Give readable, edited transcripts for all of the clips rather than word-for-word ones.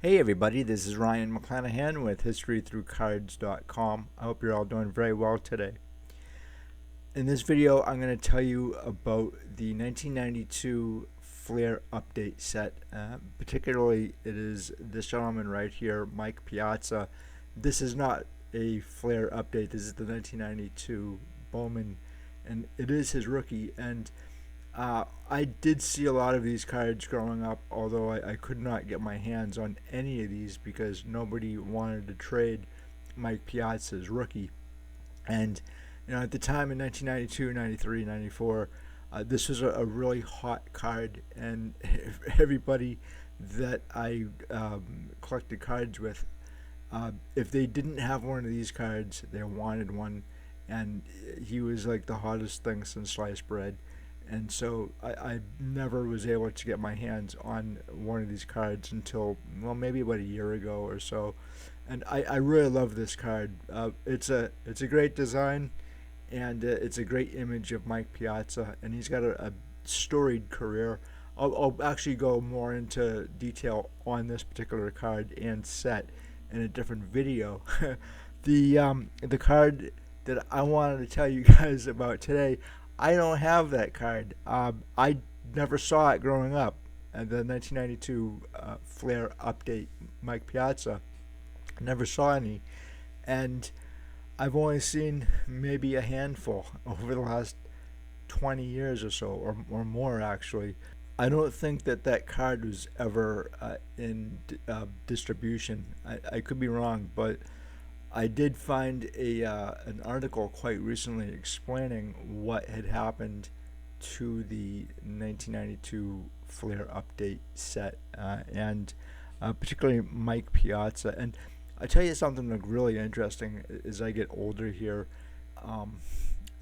Hey everybody, this is Ryan McClanahan with historythroughcards.com. I hope you're all doing very well today. In this video, I'm going to tell you about the 1992 Flair update set. Particularly, it is this gentleman right here, Mike Piazza. This is not a Flair update. This is the 1992 Bowman, and it is his rookie. And I did see a lot of these cards growing up, although I could not get my hands on any of these because nobody wanted to trade Mike Piazza's rookie. And at the time in 1992, 93, 94, this was a really hot card, and everybody that I collected cards with, if they didn't have one of these cards, they wanted one, and he was like the hottest thing since sliced bread. And so I never was able to get my hands on one of these cards until, well, maybe about a year ago or so. And I really love this card. It's a great design, and it's a great image of Mike Piazza, and he's got a storied career. I'll actually go more into detail on this particular card and set in a different video. The card that I wanted to tell you guys about today, I don't have that card. I never saw it growing up. The 1992 Flair update, Mike Piazza, never saw any. And I've only seen maybe a handful over the last 20 years or so, or more actually. I don't think that card was ever in distribution. I could be wrong, but I did find an article quite recently explaining what had happened to the 1992 Flair update set, and particularly Mike Piazza. And I tell you something like really interesting as I get older here.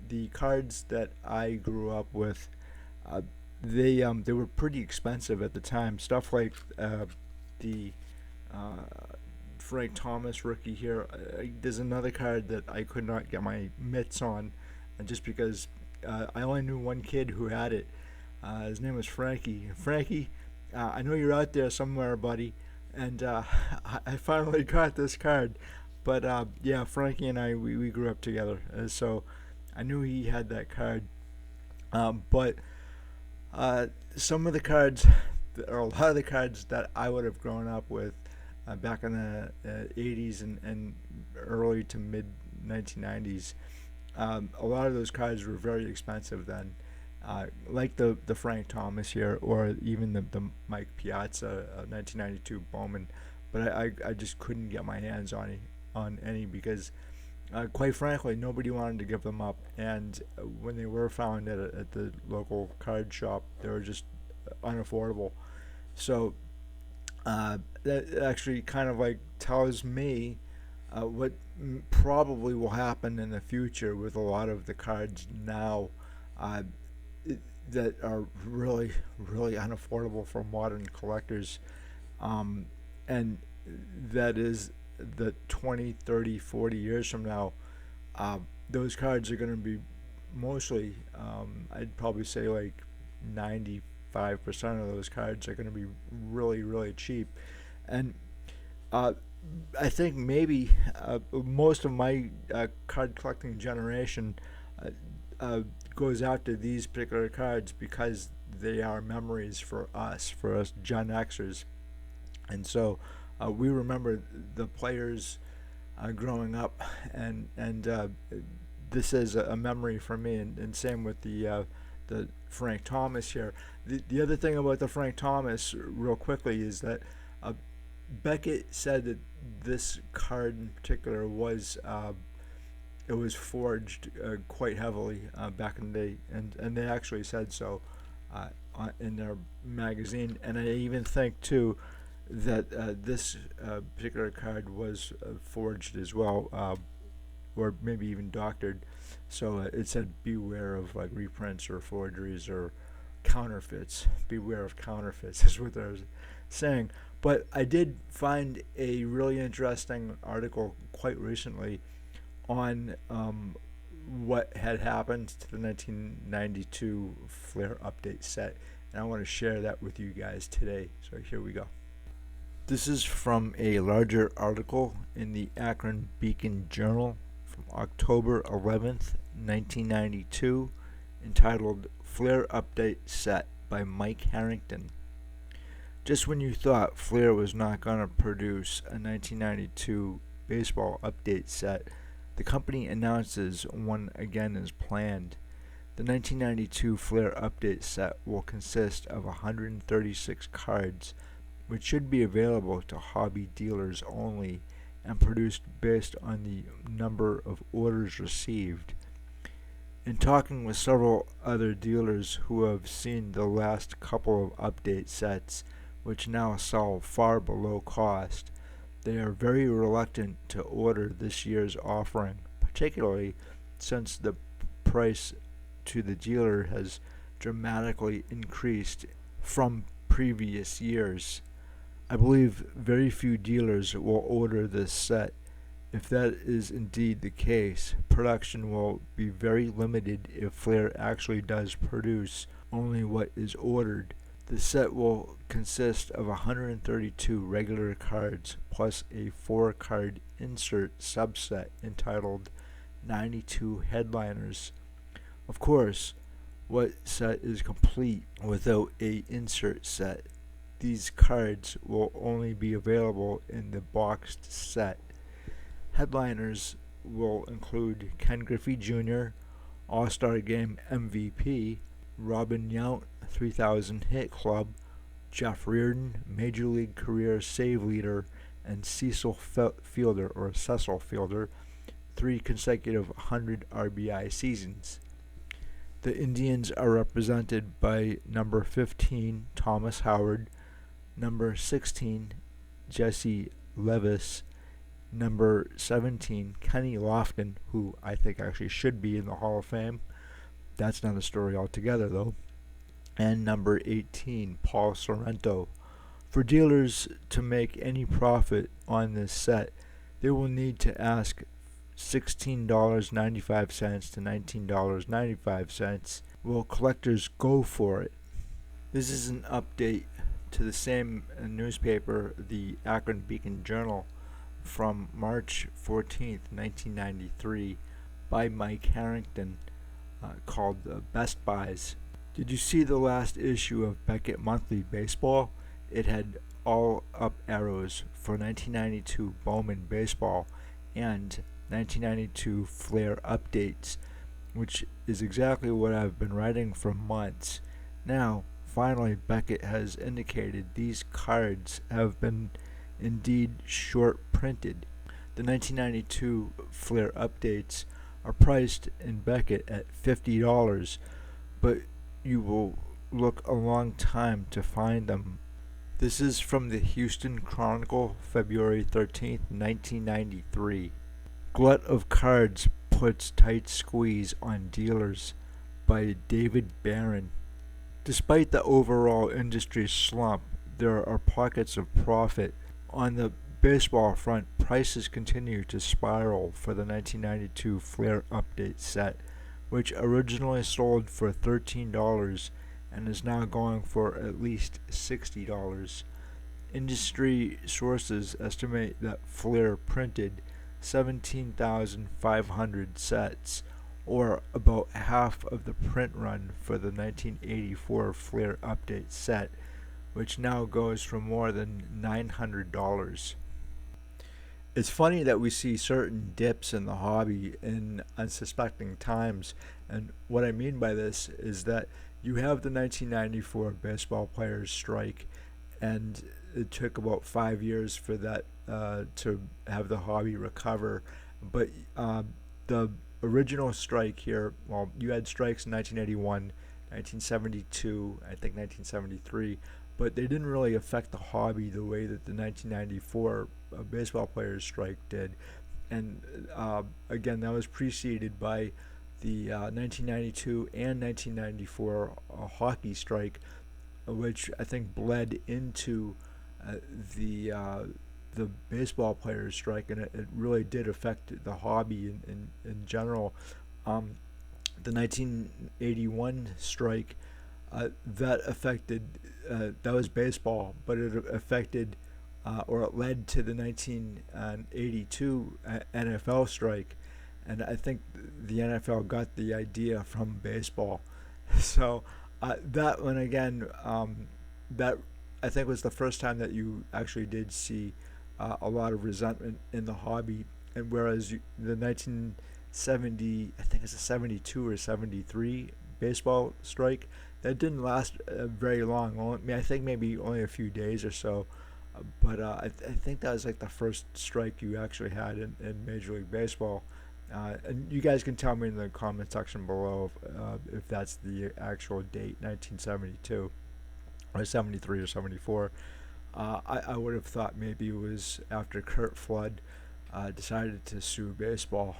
The cards that I grew up with, they were pretty expensive at the time. Stuff like the Frank Thomas rookie here. There's another card that I could not get my mitts on, just because I only knew one kid who had it. His name was Frankie. Frankie, I know you're out there somewhere, buddy, and I finally got this card. But yeah, Frankie and I, we grew up together, so I knew he had that card. But some of the cards, or a lot of the cards that I would have grown up with back in the 80s and early to mid 1990s, a lot of those cards were very expensive then, like the Frank Thomas here, or even the Mike Piazza 1992 Bowman. But I just couldn't get my hands on any because, quite frankly, nobody wanted to give them up. And when they were found at the local card shop, they were just unaffordable. So that actually kind of like tells me what probably will happen in the future with a lot of the cards now that are really, really unaffordable for modern collectors. And that is the 20, 30, 40 years from now, those cards are going to be mostly, I'd probably say like 95% of those cards are going to be really, really cheap. And I think maybe most of my card collecting generation goes after these particular cards because they are memories for us Gen Xers. And so we remember the players growing up, and this is a memory for me, and same with the Frank Thomas here. The other thing about the Frank Thomas, real quickly, is that Beckett said that this card in particular was it was forged quite heavily back in the day, and they actually said so in their magazine. And I even think too that this particular card was forged as well, or maybe even doctored. So it said beware of like reprints or forgeries or counterfeits. Beware of counterfeits is what they're saying. But I did find a really interesting article quite recently on what had happened to the 1992 Flair update set, and I want to share that with you guys today. So here we go. This is from a larger article in the Akron Beacon Journal from October 11th, 1992, entitled Flair Update Set by Mike Harrington. Just when you thought Flair was not going to produce a 1992 baseball update set, the company announces one again is planned. The 1992 Flair update set will consist of 136 cards, which should be available to hobby dealers only and produced based on the number of orders received. In talking with several other dealers who have seen the last couple of update sets, which now sell far below cost, they are very reluctant to order this year's offering, particularly since the price to the dealer has dramatically increased from previous years. I believe very few dealers will order this set. If that is indeed the case, production will be very limited if Flair actually does produce only what is ordered. The set will consist of 132 regular cards plus a 4-card insert subset entitled 92 Headliners. Of course, what set is complete without a insert set? These cards will only be available in the boxed set. Headliners will include Ken Griffey Jr., All-Star Game MVP, Robin Yount, 3000 Hit Club, Jeff Reardon, Major League Career Save Leader, and Cecil Fielder, 3 consecutive 100 RBI seasons. The Indians are represented by number 15, Thomas Howard, number 16, Jesse Levis, number 17, Kenny Lofton, who I think actually should be in the Hall of Fame. That's not a story altogether, though. And number 18, Paul Sorrento. For dealers to make any profit on this set, they will need to ask $16.95 to $19.95. Will collectors go for it? This is an update to the same newspaper, the Akron Beacon Journal, from March 14th, 1993, by Mike Harrington, called Best Buys. Did you see the last issue of Beckett Monthly Baseball? It had all up arrows for 1992 Bowman Baseball and 1992 Flair updates, which is exactly what I've been writing for months. Now, finally, Beckett has indicated these cards have been indeed short printed. The 1992 Flair updates are priced in Beckett at $50, but you will look a long time to find them. This is from the Houston Chronicle, February 13th, 1993. Glut of Cards Puts Tight Squeeze on Dealers by David Barron. Despite the overall industry slump, there are pockets of profit. On the baseball front, prices continue to spiral for the 1992 Flair update set, which originally sold for $13 and is now going for at least $60. Industry sources estimate that Flair printed 17,500 sets, or about half of the print run for the 1984 Flair update set, which now goes for more than $900. It's funny that we see certain dips in the hobby in unsuspecting times, and what I mean by this is that you have the 1994 baseball players strike, and it took about 5 years for that to have the hobby recover. But the original strike here, well, you had strikes in 1981, 1972, I think 1973, but they didn't really affect the hobby the way that the 1994 baseball players strike did. And again, that was preceded by the 1992 and 1994 hockey strike, which I think bled into the baseball players strike, and it really did affect the hobby in general. The 1981 strike, that affected that was baseball, but it affected or it led to the 1982 NFL strike, and I think the NFL got the idea from baseball. So that one again, that I think was the first time that you actually did see a lot of resentment in the hobby, and whereas the 1970, I think it's a 72 or 73 baseball strike, that didn't last very long. I think maybe only a few days or so. But I think that was like the first strike you actually had in Major League Baseball. And you guys can tell me in the comment section below if that's the actual date, 1972 or 73 or 74. I would have thought maybe it was after Kurt Flood decided to sue baseball,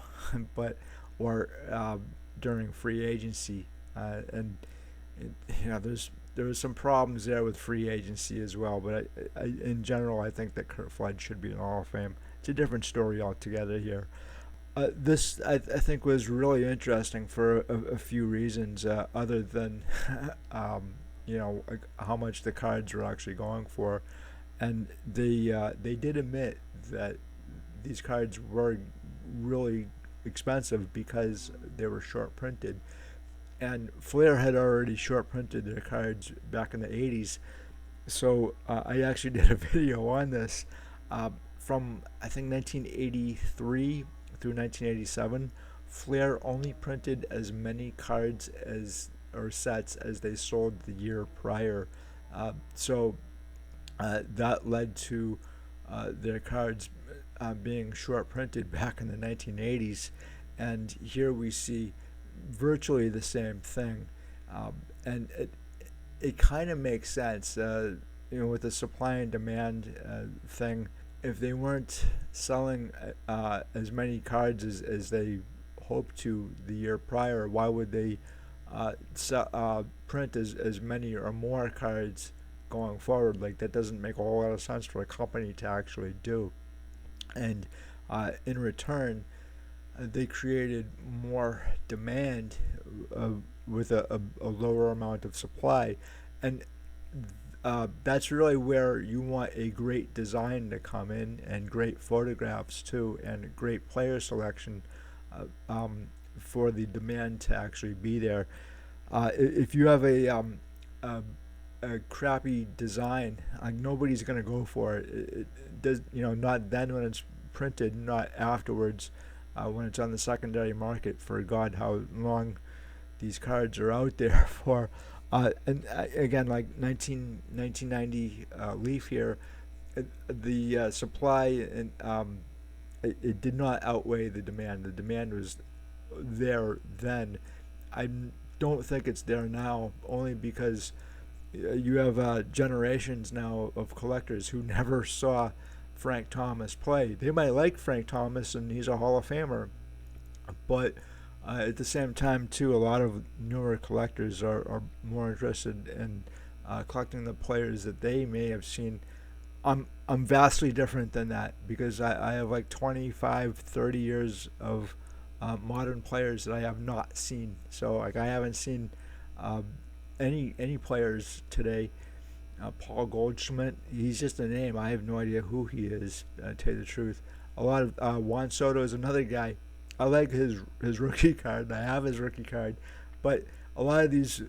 but or during free agency, and there was some problems there with free agency as well. But in general, I think that Kurt Flood should be in the Hall of Fame. It's a different story altogether here. This I think was really interesting for a few reasons, other than like how much the cards were actually going for, and they did admit that these cards were really expensive because they were short printed, and Flair had already short printed their cards back in the 80s. So I actually did a video on this from I think 1983 through 1987. Flair only printed as many cards as or sets as they sold the year prior. So that led to their cards being short printed back in the 1980s, and here we see virtually the same thing, and it kind of makes sense, with the supply and demand thing. If they weren't selling as many cards as they hoped to the year prior, why would they print as many or more cards going forward? Like, that doesn't make a whole lot of sense for a company to actually do. And in return, they created more demand with a lower amount of supply, and that's really where you want a great design to come in, and great photographs too, and great player selection for the demand to actually be there. If you have a crappy design, nobody's going to go for it. It does, not then when it's printed, not afterwards when it's on the secondary market. For God, how long these cards are out there for. And again, like 1990 Leaf here, the supply and it did not outweigh the demand. The demand was there then. I don't think it's there now, only because you have generations now of collectors who never saw Frank Thomas play. They might like Frank Thomas, and he's a Hall of Famer, but at the same time, too, a lot of newer collectors are more interested in collecting the players that they may have seen. I'm vastly different than that, because I have like 25, 30 years of modern players that I have not seen. So like I haven't seen any players today. Paul Goldschmidt, he's just a name. I have no idea who he is, to tell you the truth. A lot of Juan Soto is another guy. I like his rookie card. I have his rookie card, but a lot of these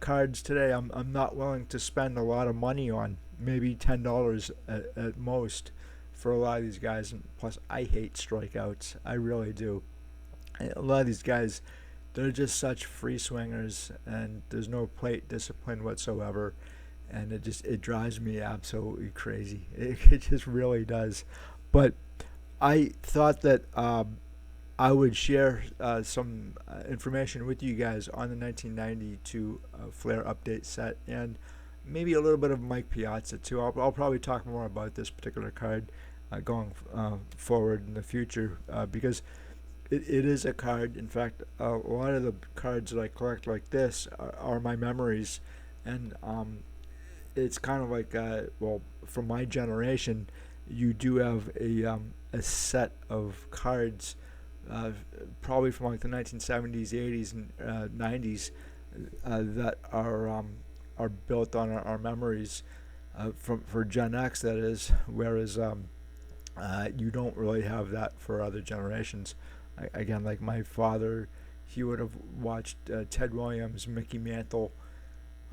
cards today, I'm not willing to spend a lot of money on. Maybe $10 at most for a lot of these guys. And plus, I hate strikeouts. I really do. And a lot of these guys, they're just such free swingers, and there's no plate discipline whatsoever, and it drives me absolutely crazy. It just really does. But I thought that I would share some information with you guys on the 1992 Flair update set, and maybe a little bit of Mike Piazza too. I'll probably talk more about this particular card going forward in the future, because it is a card. In fact, a lot of the cards that I collect like this are my memories, and it's kind of like, from my generation, you do have a set of cards, probably from like the 1970s, 80s, and 90s, that are built on our memories. for Gen X, that is, whereas you don't really have that for other generations. Again, like my father, he would have watched Ted Williams, Mickey Mantle,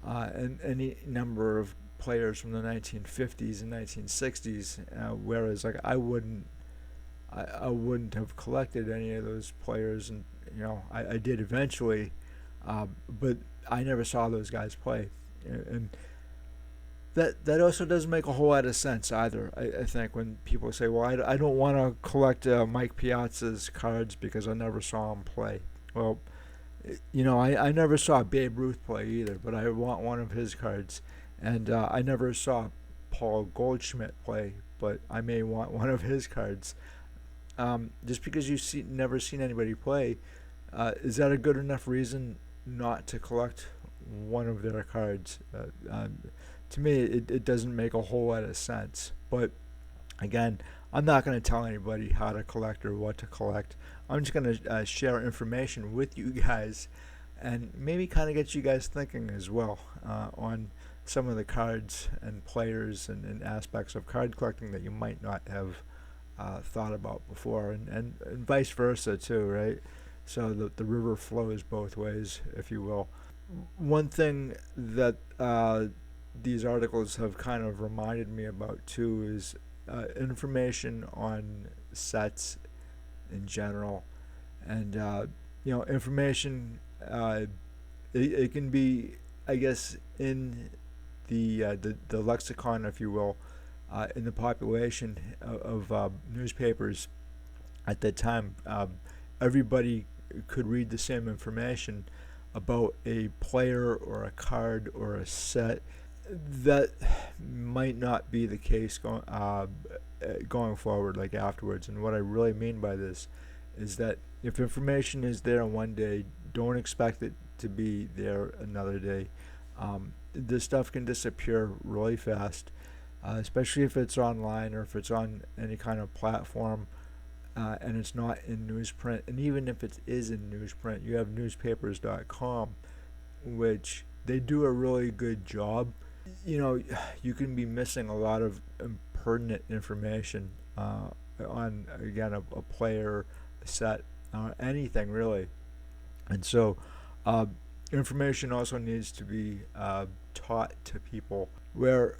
and any number of players from the 1950s and 1960s, whereas like I wouldn't have collected any of those players, and I did eventually, but I never saw those guys play, and that also doesn't make a whole lot of sense either. I think when people say, "Well, I don't want to collect Mike Piazza's cards because I never saw him play." Well, I never saw Babe Ruth play either, but I want one of his cards, and I never saw Paul Goldschmidt play, but I may want one of his cards. Just because never seen anybody play, is that a good enough reason not to collect one of their cards? To me, it doesn't make a whole lot of sense. But again, I'm not going to tell anybody how to collect or what to collect. I'm just going to share information with you guys and maybe kind of get you guys thinking as well on some of the cards and players and aspects of card collecting that you might not have thought about before, and vice versa too, right? So the river flows both ways, if you will. One thing that these articles have kind of reminded me about too is information on sets in general, and information. It can be, I guess, in the lexicon, if you will, in the population of newspapers at that time. Everybody could read the same information about a player or a card or a set. That might not be the case going forward, like afterwards. And what I really mean by this is that if information is there one day, don't expect it to be there another day. This stuff can disappear really fast, especially if it's online or if it's on any kind of platform, and it's not in newsprint. And even if it is in newsprint, you have newspapers.com, which they do a really good job. You can be missing a lot of pertinent information on, again, a player, a set, anything really. And so information also needs to be taught to people, where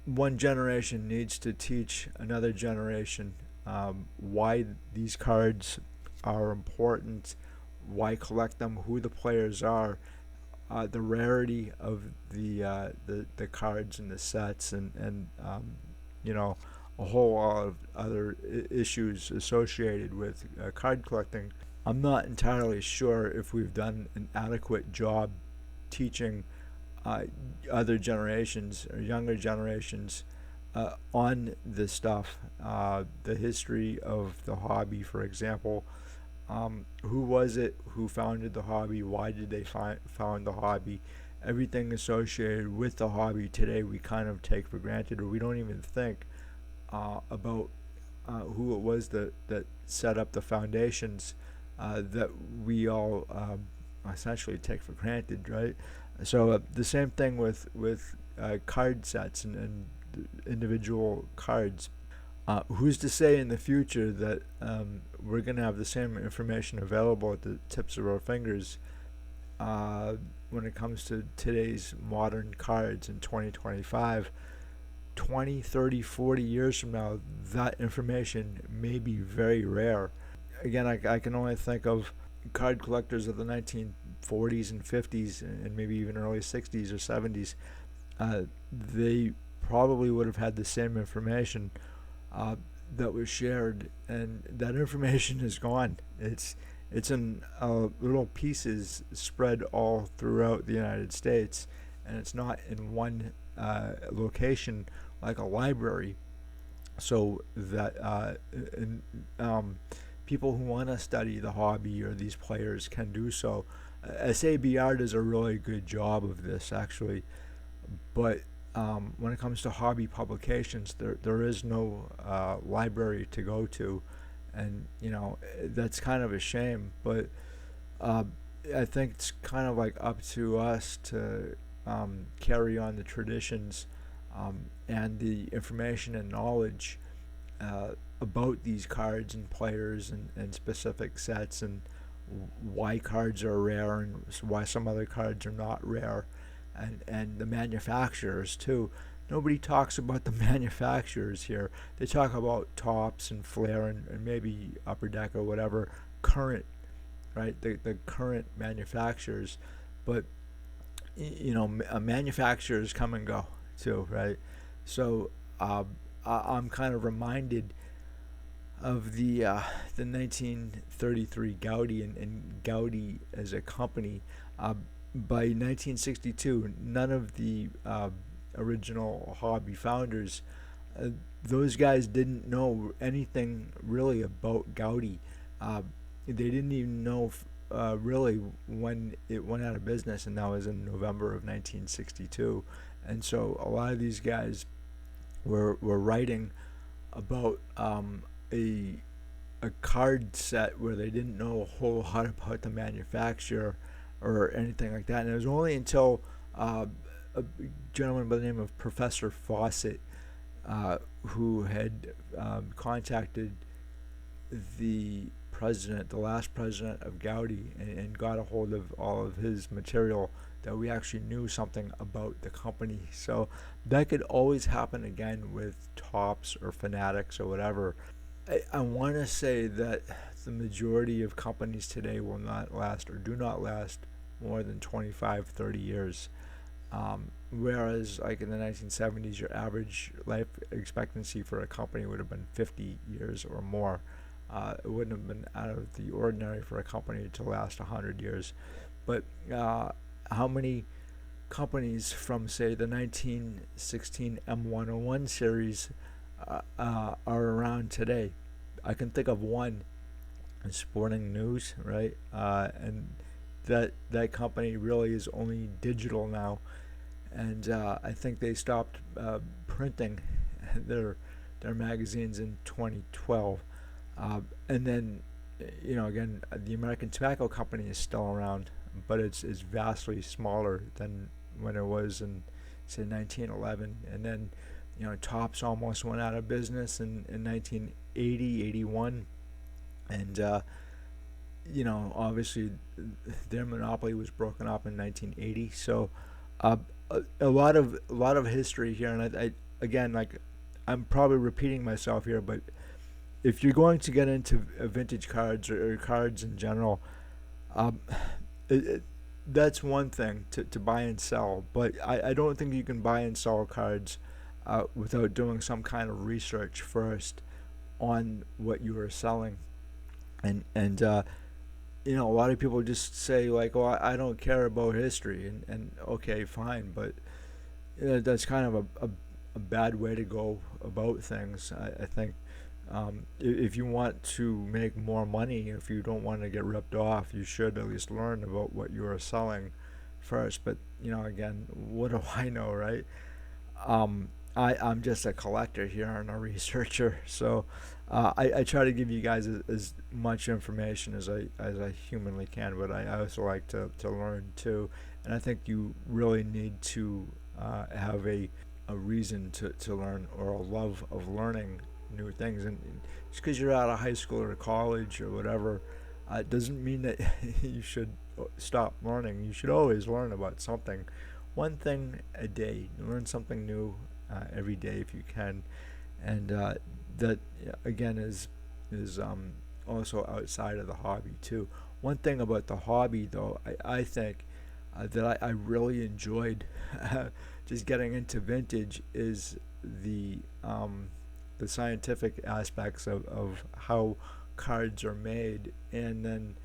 one generation needs to teach another generation why these cards are important, why collect them, who the players are, the rarity of the cards and the sets, and a whole lot of other issues associated with card collecting. I'm not entirely sure if we've done an adequate job teaching other generations or younger generations on this stuff, the history of the hobby, for example. Who was it who founded the hobby? Why did they found the hobby? Everything associated with the hobby today we kind of take for granted, or we don't even think about who it was that set up the foundations that we all essentially take for granted, right? So the same thing with card sets and individual cards. Who's to say in the future that we're going to have the same information available at the tips of our fingers when it comes to today's modern cards in 2025? 20, 30, 40 years from now, that information may be very rare. Again, I can only think of card collectors of the 1940s and 50s and maybe even early 60s or 70s. They probably would have had the same information that was shared, and that information is gone. It's in little pieces spread all throughout the United States, and it's not in one location like a library, so that people who want to study the hobby or these players can do so. SABR does a really good job of this, actually, but when it comes to hobby publications, there is no library to go to, and that's kind of a shame. But I think it's kind of like up to us to carry on the traditions and the information and knowledge uh, about these cards and players and specific sets, and why cards are rare and why some other cards are not rare, and the manufacturers too. Nobody talks about the manufacturers here. They talk about Tops and Flair and maybe Upper Deck or whatever current, right? The current manufacturers, but manufacturers come and go too, right? So I'm kind of reminded of the 1933 Gaudi and Gaudi as a company. By 1962, none of the original hobby founders, uh, those guys didn't know anything really about Gaudi. Uh, they didn't even know really when it went out of business, and that was in November of 1962. And so a lot of these guys were writing about a a card set where they didn't know a whole lot about the manufacturer or anything like that. And it was only until a gentleman by the name of Professor Fawcett, who had contacted the last president of Gaudi, and got a hold of all of his material, that we actually knew something about the company. So that could always happen again with Tops or Fanatics or whatever. I want to say that the majority of companies today will not last or do not last more than 25, 30 years. Whereas, like in the 1970s, your average life expectancy for a company would have been 50 years or more. It wouldn't have been out of the ordinary for a company to last 100 years. But how many companies from, say, the 1916 M101 series are around today? I can think of one, Sporting News, right? And that company really is only digital now, and I think they stopped printing their their magazines in 2012. And then, again, the American Tobacco Company is still around, but it's vastly smaller than when it was in, say, 1911. And then, Tops almost went out of business in 1980, 81. And obviously their monopoly was broken up in 1980. So a lot of history here, and I again, like, I'm probably repeating myself here, but if you're going to get into vintage cards or cards in general, um, it, it, that's one thing to buy and sell. But I don't think you can buy and sell cards without doing some kind of research first on what you are selling. And a lot of people just say, like, "Oh, I don't care about history," and okay, fine, but that's kind of a bad way to go about things. I think if you want to make more money, if you don't want to get ripped off, you should at least learn about what you are selling first. But again, what do I know, right? I'm just a collector here and a researcher, so I try to give you guys as much information as I humanly can, but I also like to learn too, and I think you really need to have a reason to learn, or a love of learning new things. And just because you're out of high school or college or whatever, doesn't mean that you should stop learning. You should always learn about something, one thing a day. Learn something new every day if you can, and that again is also outside of the hobby too. One thing about the hobby, though, I think that I really enjoyed just getting into vintage is the scientific aspects of how cards are made, and then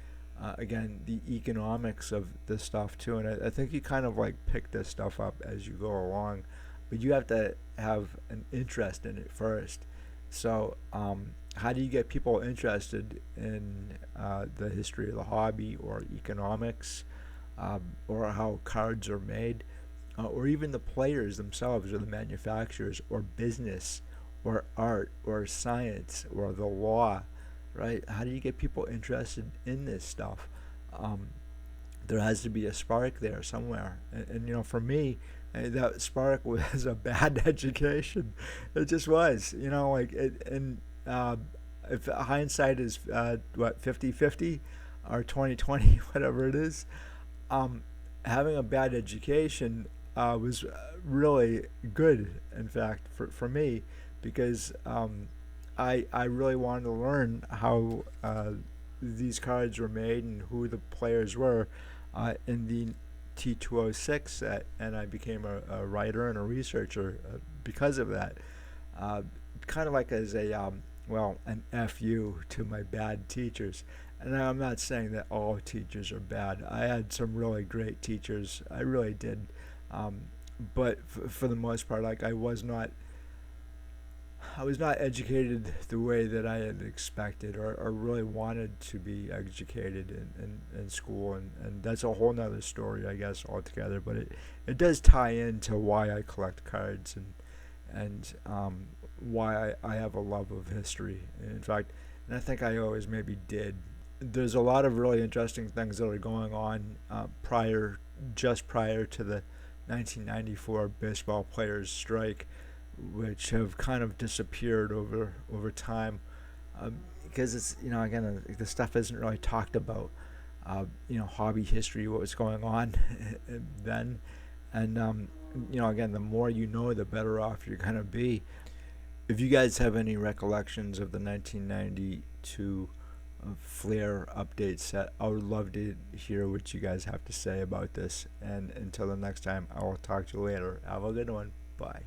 again, the economics of this stuff too. And I think you kind of like pick this stuff up as you go along, but you have to have an interest in it first. So how do you get people interested in the history of the hobby, or economics, or how cards are made, or even the players themselves, or the manufacturers, or business, or art, or science, or the law, right? How do you get people interested in this stuff? There has to be a spark there somewhere. And for me, that Spark was a bad education. It just was, like if hindsight is what 50/50 or 20/20, whatever it is, um, having a bad education was really good, in fact, for me, because I really wanted to learn how these cards were made and who the players were in the T206 set, and I became a writer and a researcher because of that. Uh, Kind of like as a an FU to my bad teachers. And I'm not saying that all teachers are bad. I had some really great teachers. I really did. Um, but for the most part, like I was not educated the way that I had expected or really wanted to be educated in school. And that's a whole nother story, I guess, altogether. But it does tie into why I collect cards and why I have a love of history. In fact, and I think I always maybe did. There's a lot of really interesting things that are going on just prior to the 1994 baseball players strike, which have kind of disappeared over time, because it's again the stuff isn't really talked about. Hobby history, what was going on then, and again, the more you know, the better off you're gonna be. If you guys have any recollections of the 1992 Flair update set, I would love to hear what you guys have to say about this. And until the next time, I will talk to you later. Have a good one. Bye.